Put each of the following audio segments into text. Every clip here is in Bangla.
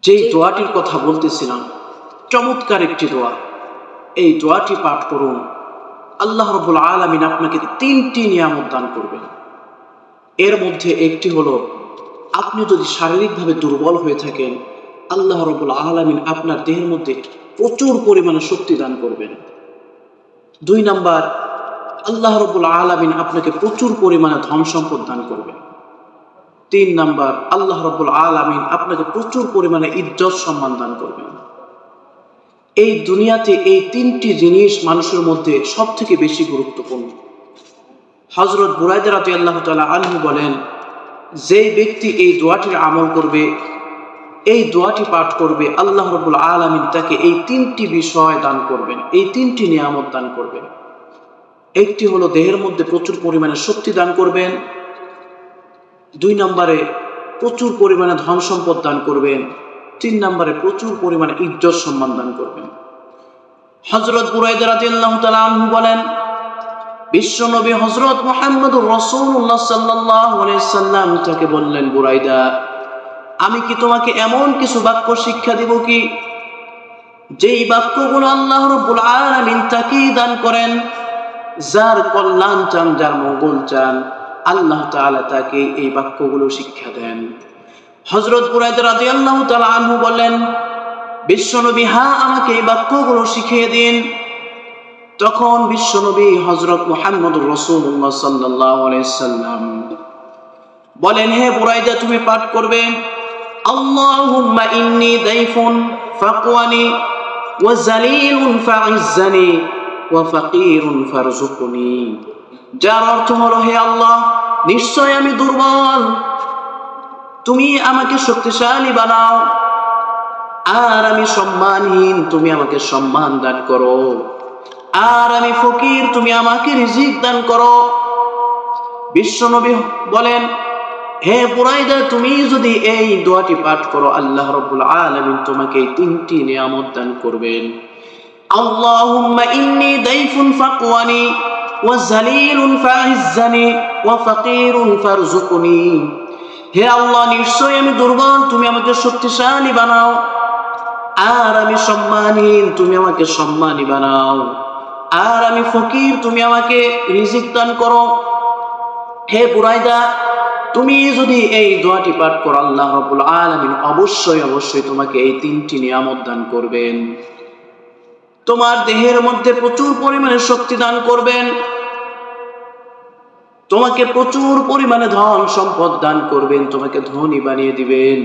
যেই দোয়াটির কথা বলতেছিলাম, চমৎকার একটি দোয়া। এই দোয়াটি পাঠ করুন, আল্লাহ রাব্বুল আলামিন আপনাকে 3টি নিয়ামত দান করবেন। এর মধ্যে একটি হলো, আপনি যদি শারীরিকভাবে দুর্বল হয়ে থাকেন, আল্লাহ রাব্বুল আলামিন আপনার দেহের মধ্যে প্রচুর পরিমাণে শক্তি দান করবেন। 2 নাম্বার, আল্লাহ রাব্বুল আলামিন আপনাকে প্রচুর পরিমাণে ধন সম্পদ দান করবেন। 3 নাম্বার, আল্লাহ রাব্বুল আলামিন আপনাকে প্রচুর পরিমাণে ইজ্জত সম্মান দান করবেন। এই দুনিয়াতে এই 3টি জিনিস মানুষের মধ্যে সবথেকে বেশি গুরুত্বপূর্ণ। হযরত বুরায়দা রাদিয়াল্লাহু তাআলা আনহু বলেন, যেই ব্যক্তি এই দোয়াটির আমল করবে, এই দোয়াটি পাঠ করবে, আল্লাহ রাব্বুল আলামিন তাকে এই 3টি বিষয় দান করবেন, এই 3টি নিয়ামত দান করবেন। একটি হলো দেহের মধ্যে প্রচুর পরিমাণে শক্তি দান করবেন। 2 নম্বরে প্রচুর পরিমাণে ধন সম্পদ দান করবেন। 3 নম্বরে প্রচুর পরিমাণে ইজ্জত সম্মান দান করবেন। হযরত বুরায়দা রাদিয়াল্লাহু তাআলা আনহু বলেন, বিশ্বনবী হযরত মুহাম্মদুর রাসূলুল্লাহ সাল্লাল্লাহু আলাইহি সাল্লাম তাকে বললেন, বুরায়দা, আমি কি তোমাকে এমন কিছু বাক্য শিক্ষা দিব কি, যেই বাক্যগুলো আল্লাহ রাব্বুল আলামিন তাকেই দান করেন, যার কল্যাণ চান, যার মঙ্গল চান, আল্লাহ তাআলা তাকে এই বাক্যগুলো শিক্ষা দেন। হযরত বুরায়দা রাদিয়াল্লাহু তাআলা আনহু বলেন, বিশ্বনবী, হ্যাঁ, আমাকে এই বাক্যগুলো শিখিয়ে দিন। তখন বিশ্বনবী হযরত মুহাম্মদুর রাসূলুল্লাহ সাল্লাল্লাহু আলাইহি সাল্লাম বলেন, হে বুরায়দা, তুমি পাঠ করবে, আল্লাহুম্মা ইন্নী দাইফুন ফাকওয়ানি ওয়া যালিলুন ফাইজ্জানি ওয়া ফাকীরুন ফারযুকনি। যার অর্থ হলো, হে আল্লাহ, নিশ্চয় আমি দুর্বল, তুমি আমাকে শক্তিশালী বানাও, আর আমি সম্মানহীন, তুমি আমাকে সম্মান দান করো, আর আমি ফকির, তুমি আমাকে রিজিক দান করো। বিশ্বনবী বলেন, হে বুরায়দা, তুমি যদি এই দোয়াটি পাঠ করো, আল্লাহ রাব্বুল আলামিন তোমাকে এই 3টি নিয়ামত দান করবেন। আল্লাহুম্মা ইন্নী দাইফুন ফাকওয়ানি ওয়া যালিলুন ফাইজ্জানি ওয়া ফাকীরুন ফারযুকনি। হে আল্লাহ, নিশ্চয় আমি দুর্বল, তুমি আমাকে শক্তিশালী বানাও, আর আমি সম্মানহীন, তুমি আমাকে সম্মানী বানাও, আর আমি ফকির, তুমি আমাকে রিজিক দান করো। হে বুরায়দা, তুমি যদি এই দোয়াটি পাঠ করো, আল্লাহ রাব্বুল আলামিন অবশ্যই অবশ্যই তোমাকে এই 3টি নিয়ামত দান করবেন। তোমার দেহের মধ্যে প্রচুর পরিমাণে শক্তি দান করবেন, তোমাকে প্রচুর পরিমাণে ধন সম্পদ দান করবেন, তোমাকে ধনী বানিয়ে দিবেন,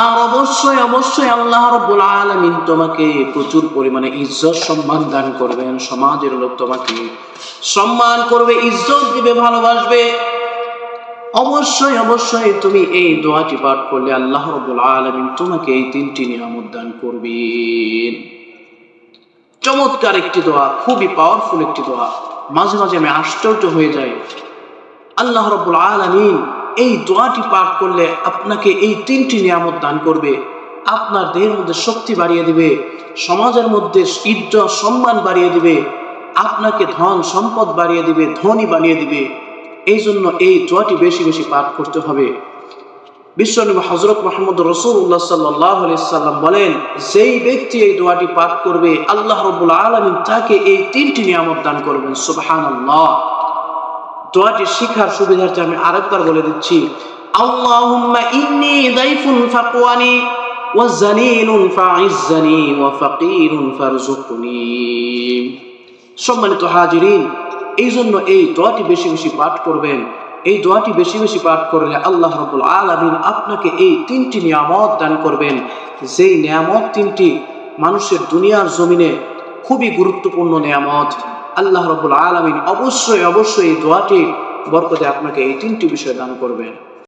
আর অবশ্যই অবশ্যই আল্লাহ রাব্বুল আলামিন তোমাকে প্রচুর পরিমাণে ইজ্জত সম্মান দান করবেন। সমাজের লোক তোমাকে সম্মান করবে, ইজ্জত দিবে, ভালোবাসবে। অবশ্যই অবশ্যই তুমি এই দোয়াটি পাঠ করলে আল্লাহ রাব্বুল আলামিন তোমাকে এই 3টি নিয়ামত দান করবেন। চমৎকার একটি দোয়া, খুবই পাওয়ারফুল একটি দোয়া। মাঝে মাঝে আমি আশ্চর্য হয়ে যাই, আল্লাহ রাব্বুল আলামিন এই দোয়াটি পাঠ করলে আপনাকে এই 3টি নিয়ামত দান করবে। আপনার দেহের মধ্যে শক্তি বাড়িয়ে দিবে, সমাজের মধ্যে ইজ্জত সম্মান বাড়িয়ে দিবে, আপনাকে ধন সম্পদ বাড়িয়ে দিবে, ধনী বানিয়ে দিবে। এই জন্য এই দোয়াটি বেশি বেশি পাঠ করতে হবে। বিশ্বনবী হযরত মুহাম্মদুর রাসূলুল্লাহ সাল্লাল্লাহু আলাইহি সাল্লাম বলেন, যেই ব্যক্তি এই দোয়াটি পাঠ করবে, আল্লাহ রাব্বুল আলামিন তাকে এই 3টি নিয়ামত দান করবেন। সুবহানাল্লাহ। দোয়াটি শিখার সুবিধার্থে আমি আরেকবার বলে দিচ্ছি, আল্লাহুম্মা ইন্নী দাইফুন ফাকওয়ানি ওয়া যালিলুন ফাইজ্জানি ওয়া ফাকীরুন ফারযুকনি। সম্মানিত হাজিরিন, এই জন্য এই দোয়াটি বেশি বেশি পাঠ করবেন। এই দোয়াটি বেশি বেশি পাঠ করলে আল্লাহ রাব্বুল আলামিন আপনাকে এই 3টি নিয়ামত দান করবেন। যেই নিয়ামত 3টি মানুষের দুনিয়ার জমিনে খুবই গুরুত্বপূর্ণ নিয়ামত। আল্লাহ রাব্বুল আলামিন অবশ্যই অবশ্যই এই দোয়াটি বরকতে আপনাকে এই 3টি বিষয় দান করবেন।